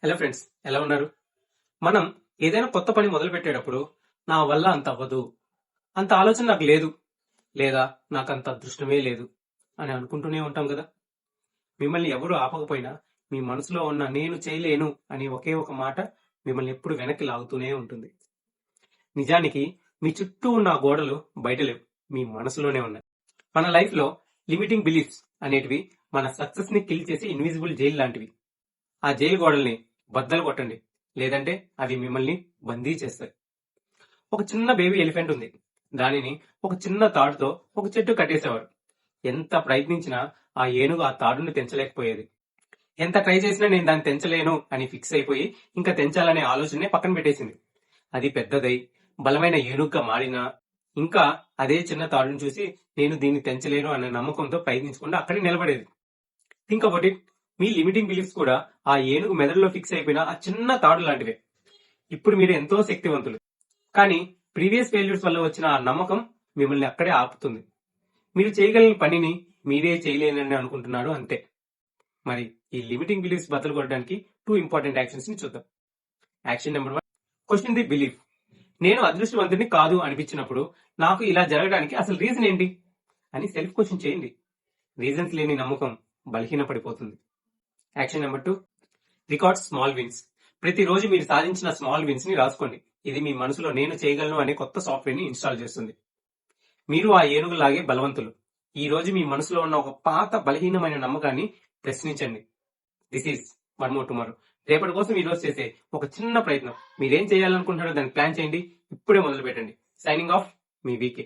Hello friends, ఎలా ఉన్నారు? మనం ఏదైనా కొత్త పని మొదలు పెట్టేటప్పుడు నా వల్ల అంత అవ్వదు, అంత ఆలోచన నాకు లేదు, లేదా నాకు అంత అదృష్టమే లేదు అని అనుకుంటూనే ఉంటాం కదా. మిమ్మల్ని ఎవరు ఆపకపోయినా మీ మనసులో ఉన్న నేను చేయలేను అని ఒకే ఒక మాట మిమ్మల్ని ఎప్పుడు వెనక్కి లాగుతూనే ఉంటుంది. నిజానికి మీ చుట్టూ ఉన్న ఆ గోడలు బయట లేవు, మీ మనసులోనే ఉన్నాయి. మన లైఫ్ లో లిమిటింగ్ బిలీఫ్స్ అనేటివి మన సక్సెస్ ని కిల్ చేసి ఇన్విజిబుల్ జైల్ లాంటివి. ఆ జైలు గోడల్ని బద్దలు కొట్టండి, లేదంటే అవి మిమ్మల్ని బందీ చేస్తాయి. ఒక చిన్న బేబీ ఎలిఫెంట్ ఉంది. దానిని ఒక చిన్న తాడుతో ఒక చెట్టు కట్టేసేవారు. ఎంత ప్రయత్నించినా ఆ ఏనుగు ఆ తాడుని తెంచలేకపోయేది. ఎంత ట్రై చేసినా నేను దాన్ని తెంచలేను అని ఫిక్స్ అయిపోయి ఇంకా తెంచాలనే ఆలోచనే పక్కన పెట్టేసింది. అది పెద్దదై బలమైన ఏనుగుగా మారినా ఇంకా అదే చిన్న తాడుని చూసి నేను దీన్ని తెంచలేను అనే నమ్మకంతో ప్రయత్నించకుండా అక్కడే నిలబడేది. Think about it. మీ లిమిటింగ్ బిలీఫ్స్ కూడా ఆ ఏనుగు మెదడులో ఫిక్స్ అయిపోయిన ఆ చిన్న తాడు లాంటివే. ఇప్పుడు మీరు ఎంతో శక్తివంతులు, కానీ ప్రీవియస్ ఫెయిల్యూర్స్ వల్ల వచ్చిన ఆ నమ్మకం మిమ్మల్ని అక్కడే ఆపుతుంది. మీరు చేయగలిగిన పనిని మీరే చేయలేనని అనుకుంటున్నారు అంతే. మరి ఈ లిమిటింగ్ బిలీఫ్స్ బద్దలు కొట్టడానికి 2 ఇంపార్టెంట్ యాక్షన్స్ ని చూద్దాం. Action number 1, question the belief. నేను అదృష్టవంతుడిని కాదు అనిపించినప్పుడు నాకు ఇలా జరగడానికి అసలు రీజన్ ఏంటి అని సెల్ఫ్ క్వశ్చన్ చేయండి. రీజన్స్ లేని నమ్మకం బలహీన పడిపోతుంది. Action number 2, record small wins. ప్రతిరోజు మీరు సాధించిన స్మాల్ విన్స్ ని రాసుకోండి. ఇది మీ మనసులో నేను చేయగలను అనే కొత్త సాఫ్ట్వేర్ ని ఇన్స్టాల్ చేస్తుంది. మీరు ఆ ఏనుగులాగే బలవంతులు. ఈ రోజు మీ మనసులో ఉన్న ఒక పాత బలహీనమైన నమ్మకాన్ని ప్రశ్నించండి. This is one more tomorrow. రేపటి కోసం ఈ రోజు చేసే ఒక చిన్న ప్రయత్నం. మీరేం చేయాలనుకుంటున్నారో దాన్ని ప్లాన్ చేయండి. ఇప్పుడే మొదలు పెట్టండి. సైనింగ్ ఆఫ్, మీ వీకే.